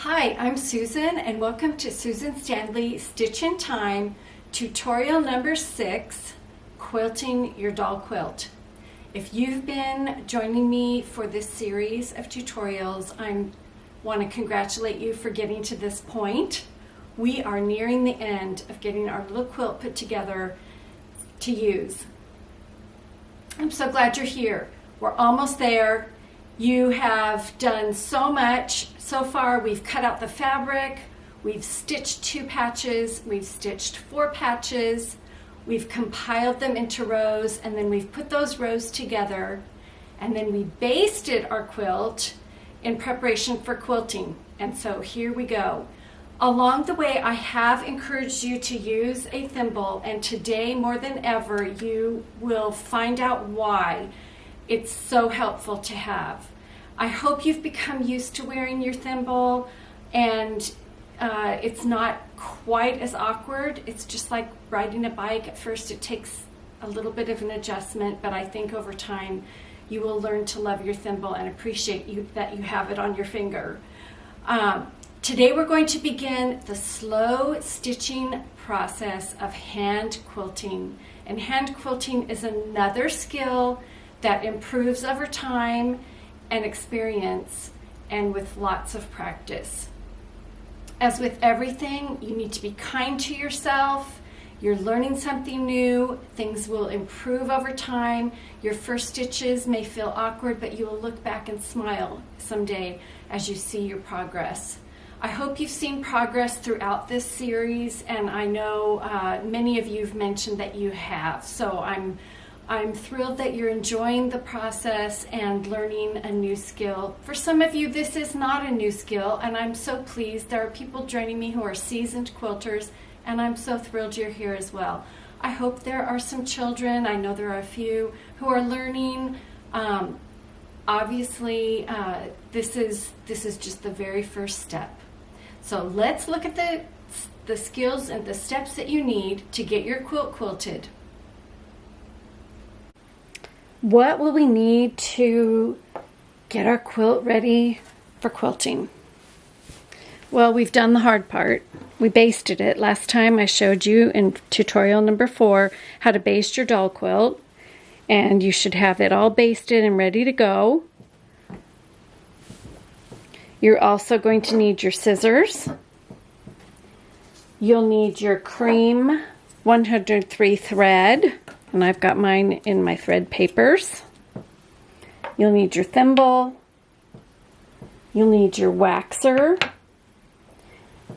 Hi, I'm Susan and welcome to Susan Stanley Stitch in Time tutorial number 6, Quilting Your Doll Quilt. If you've been joining me for this series of tutorials, I want to congratulate you for getting to this point. We are nearing the end of getting our little quilt put together to use. I'm so glad you're here. We're almost there. You have done so much so far. We've cut out the fabric, we've stitched 2 patches, we've stitched 4 patches, we've compiled them into rows, and then we've put those rows together, and then we basted our quilt in preparation for quilting. And so here we go. Along the way, I have encouraged you to use a thimble, and today more than ever you will find out why it's so helpful to have. I hope you've become used to wearing your thimble and it's not quite as awkward. It's just like riding a bike. At first it takes a little bit of an adjustment, but I think over time you will learn to love your thimble and appreciate that you have it on your finger. Today we're going to begin the slow stitching process of hand quilting. And hand quilting is another skill that improves over time and experience and with lots of practice. As with everything, you need to be kind to yourself. You're learning something new. Things will improve over time. Your first stitches may feel awkward, but you will look back and smile someday as you see your progress. I hope you've seen progress throughout this series, and I know many of you have mentioned that you have. So I'm thrilled that you're enjoying the process and learning a new skill. For some of you, this is not a new skill, and I'm so pleased. There are people joining me who are seasoned quilters, and I'm so thrilled you're here as well. I hope there are some children, I know there are a few, who are learning. Obviously, this is just the very first step. So let's look at the skills and the steps that you need to get your quilt quilted. What will we need to get our quilt ready for quilting? Well, we've done the hard part. We basted it. Last time I showed you in tutorial number 4 how to baste your doll quilt, and you should have it all basted and ready to go. You're also going to need your scissors. You'll need your cream 103 thread, and I've got mine in my thread papers. You'll need your thimble. You'll need your waxer.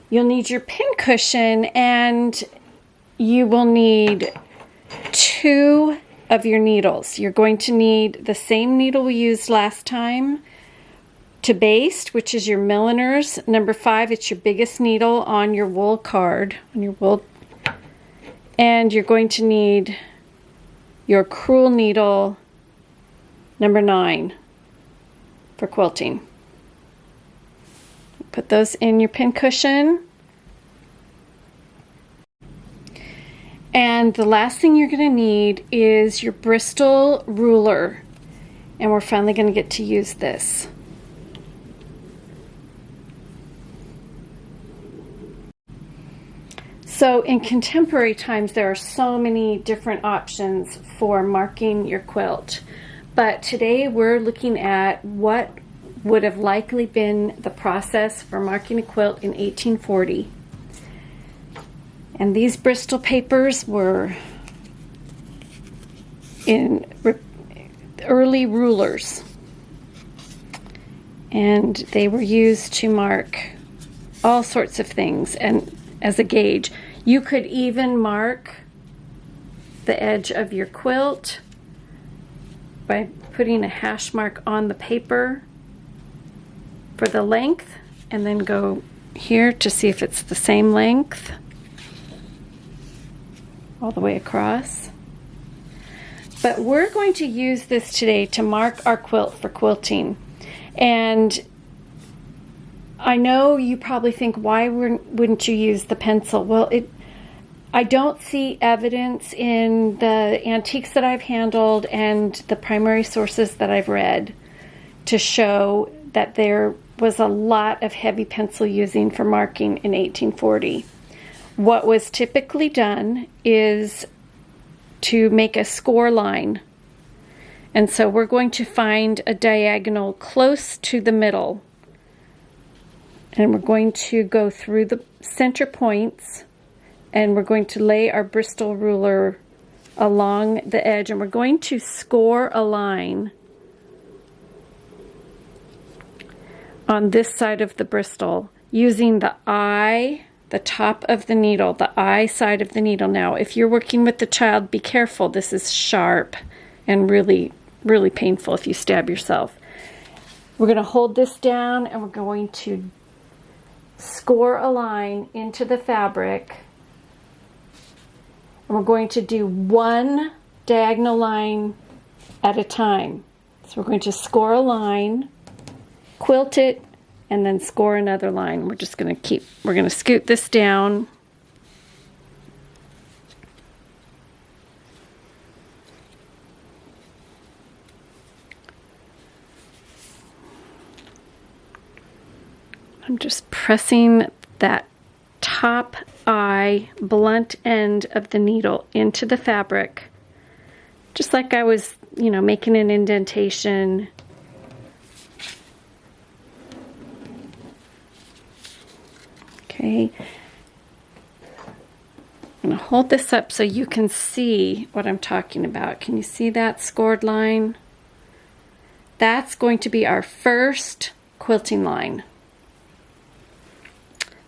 You'll need your pin cushion, and you will need 2 of your needles. You're going to need the same needle we used last time to baste, which is your milliner's number 5. It's your biggest needle on your wool card, on your wool. And you're going to need your crewel needle number 9 for quilting. Put those in your pin cushion. And the last thing you're going to need is your Bristol ruler. And we're finally going to get to use this. So in contemporary times, there are so many different options for marking your quilt. But today we're looking at what would have likely been the process for marking a quilt in 1840. And these Bristol papers were in early rulers. And they were used to mark all sorts of things and as a gauge. You could even mark the edge of your quilt by putting a hash mark on the paper for the length, and then go here to see if it's the same length all the way across. But we're going to use this today to mark our quilt for quilting. And I know you probably think, why wouldn't you use the pencil? Well, I don't see evidence in the antiques that I've handled and the primary sources that I've read to show that there was a lot of heavy pencil using for marking in 1840. What was typically done is to make a score line. And so we're going to find a diagonal close to the middle. And we're going to go through the center points, and we're going to lay our Bristol ruler along the edge, and we're going to score a line on this side of the Bristol using the eye, the top of the needle, the eye side of the needle. Now, if you're working with the child, be careful. This is sharp and really, really painful if you stab yourself. We're going to hold this down, and we're going to score a line into the fabric. And we're going to do one diagonal line at a time. So we're going to score a line, quilt it, and then score another line. We're going to scoot this down. I'm just pressing that top eye blunt end of the needle into the fabric, just like I was, making an indentation. Okay. I'm going to hold this up so you can see what I'm talking about. Can you see that scored line? That's going to be our first quilting line.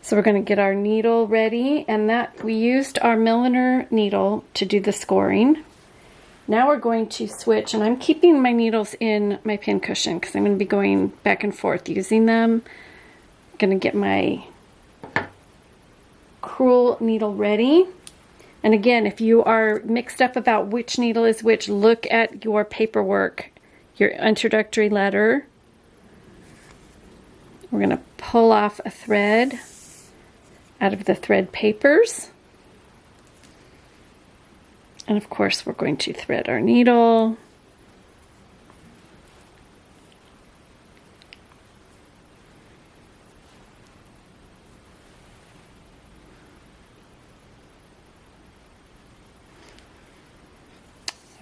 So we're going to get our needle ready, and that we used our milliner needle to do the scoring. Now we're going to switch, and I'm keeping my needles in my pin cushion because I'm going to be going back and forth using them. I'm going to get my crewel needle ready. And again, if you are mixed up about which needle is which, look at your paperwork, your introductory letter. We're going to pull off a thread out of the thread papers. And of course, we're going to thread our needle.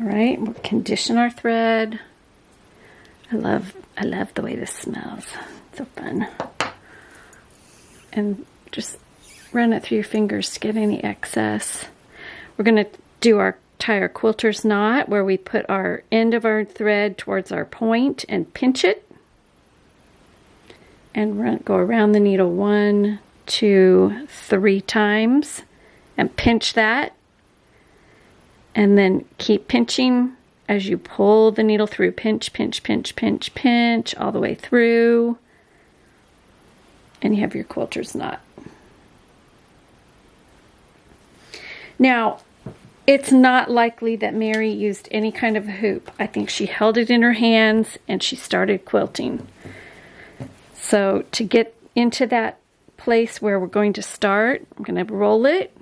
All right, we'll condition our thread. I love the way this smells. It's so fun. And just run it through your fingers to get any excess. We're going to tie our quilter's knot, where we put our end of our thread towards our point and pinch it. And go around the needle 1, 2, 3 times and pinch that. And then keep pinching as you pull the needle through. Pinch, pinch, pinch, pinch, pinch all the way through. And you have your quilter's knot. Now, it's not likely that Mary used any kind of a hoop. I think she held it in her hands and she started quilting. So to get into that place where we're going to start, I'm going to roll it.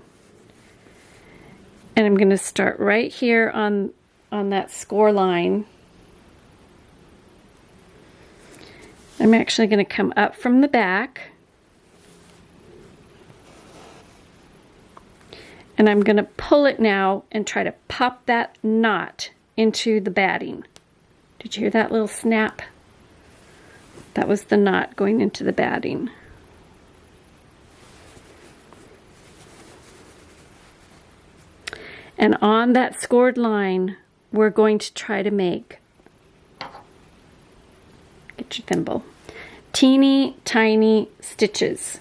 And I'm going to start right here on that score line. I'm actually going to come up from the back. And I'm going to pull it now and try to pop that knot into the batting. Did you hear that little snap? That was the knot going into the batting. And on that scored line, we're going to try to make, get your thimble, teeny tiny stitches.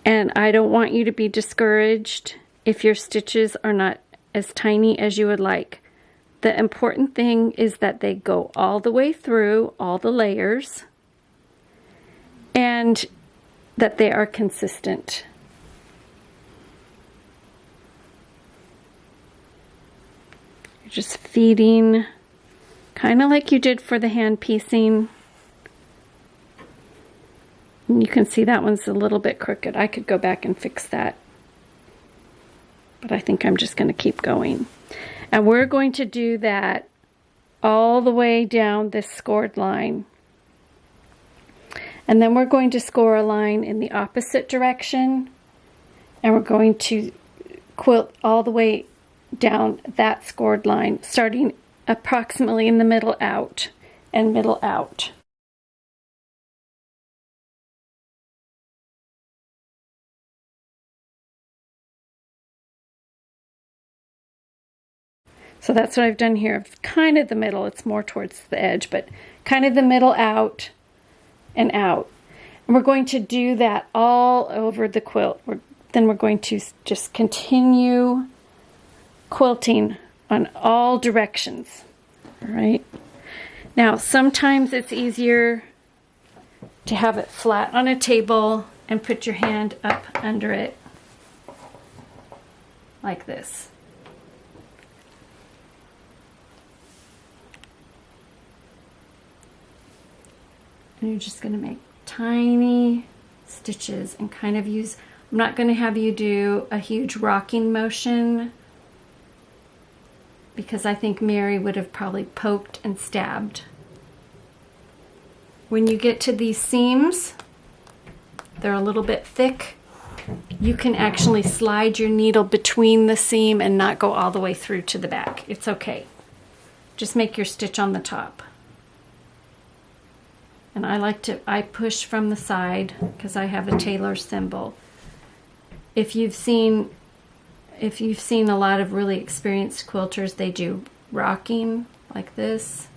And I don't want you to be discouraged if your stitches are not as tiny as you would like. The important thing is that they go all the way through all the layers and that they are consistent. You're just feeding, kind of like you did for the hand piecing. And you can see that one's a little bit crooked. I could go back and fix that. But I think I'm just going to keep going. And we're going to do that all the way down this scored line. And then we're going to score a line in the opposite direction, and we're going to quilt all the way down that scored line, starting approximately in the middle out and middle out. So that's what I've done here. It's kind of the middle. It's more towards the edge, but kind of the middle out and out. And we're going to do that all over the quilt. Then we're going to just continue quilting on all directions. All right. Now, sometimes it's easier to have it flat on a table and put your hand up under it like this. And you're just going to make tiny stitches and kind of use, I'm not going to have you do a huge rocking motion because I think Mary would have probably poked and stabbed. When you get to these seams, they're a little bit thick. You can actually slide your needle between the seam and not go all the way through to the back. It's okay. Just make your stitch on the top. And I push from the side because I have a tailor's thimble. If you've seen a lot of really experienced quilters, they do rocking like this.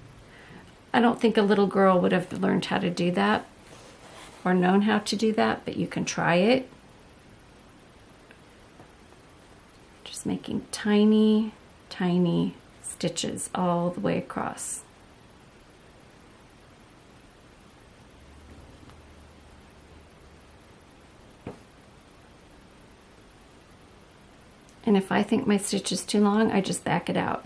I don't think a little girl would have learned how to do that or known how to do that, but you can try it. Just making tiny, tiny stitches all the way across. And if I think my stitch is too long, I just back it out.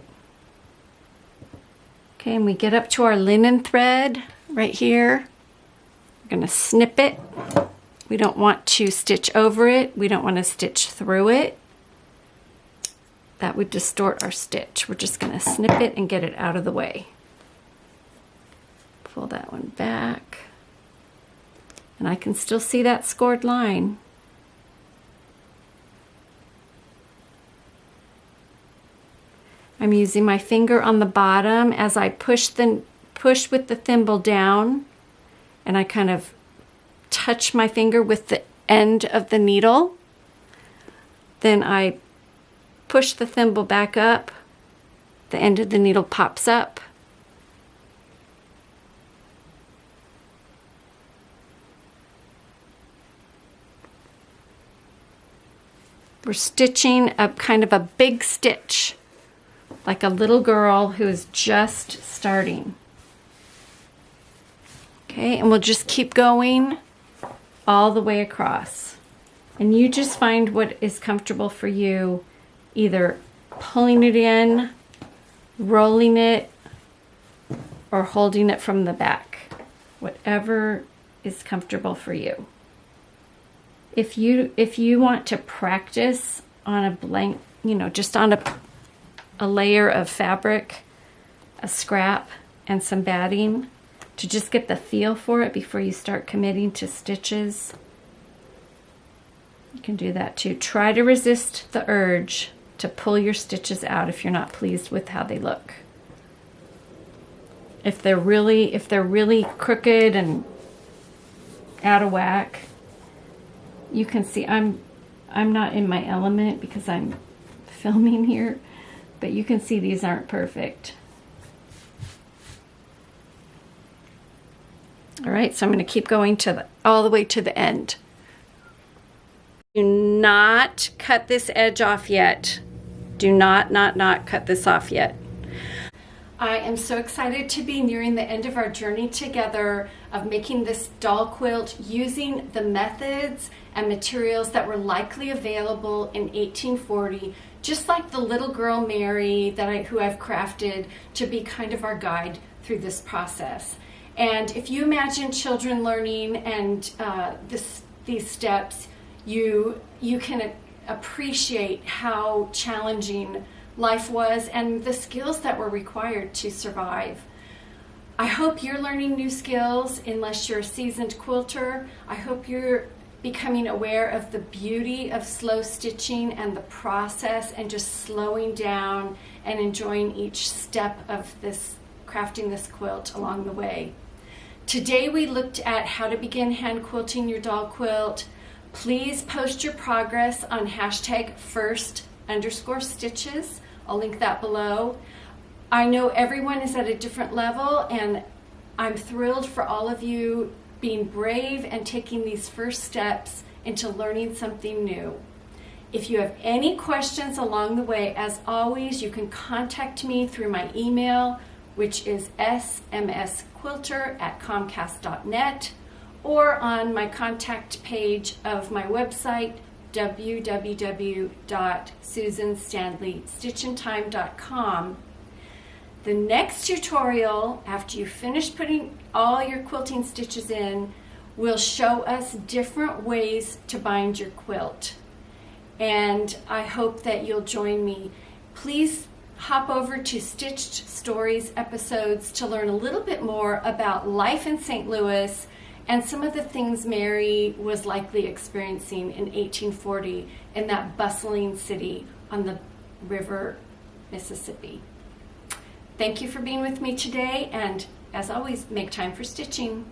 Okay, and we get up to our linen thread right here. We're going to snip it. We don't want to stitch over it. We don't want to stitch through it. That would distort our stitch. We're just going to snip it and get it out of the way. Pull that one back. And I can still see that scored line. I'm using my finger on the bottom as I push with the thimble down, and I kind of touch my finger with the end of the needle. Then I push the thimble back up, the end of the needle pops up. We're stitching a kind of a big stitch, like a little girl who is just starting. Okay, and we'll just keep going all the way across. And you just find what is comfortable for you, either pulling it in, rolling it, or holding it from the back. Whatever is comfortable for you. If you want to practice on a blank, just on a layer of fabric, a scrap, and some batting to just get the feel for it before you start committing to stitches, you can do that too. Try to resist the urge to pull your stitches out if you're not pleased with how they look. If they're really crooked and out of whack, you can see I'm not in my element because I'm filming here. But you can see these aren't perfect. All right, so I'm going to keep going all the way to the end. Do not cut this edge off yet. Do not cut this off yet. I am so excited to be nearing the end of our journey together of making this doll quilt using the methods and materials that were likely available in 1840, just like the little girl Mary who I've crafted to be kind of our guide through this process. And if you imagine children learning and these steps, you can appreciate how challenging life was and the skills that were required to survive. I hope you're learning new skills unless you're a seasoned quilter. I hope you're becoming aware of the beauty of slow stitching and the process and just slowing down and enjoying each step of this crafting this quilt along the way. Today we looked at how to begin hand quilting your doll quilt. Please post your progress on hashtag #first_stitches. I'll link that below. I know everyone is at a different level, and I'm thrilled for all of you being brave and taking these first steps into learning something new. If you have any questions along the way, as always, you can contact me through my email, which is smsquilter@comcast.net, or on my contact page of my website, www.susanstanleystitchintime.com. The next tutorial, after you finish putting all your quilting stitches in, will show us different ways to bind your quilt. And I hope that you'll join me. Please hop over to Stitched Stories episodes to learn a little bit more about life in St. Louis and some of the things Mary was likely experiencing in 1840 in that bustling city on the river Mississippi. Thank you for being with me today, and as always, make time for stitching.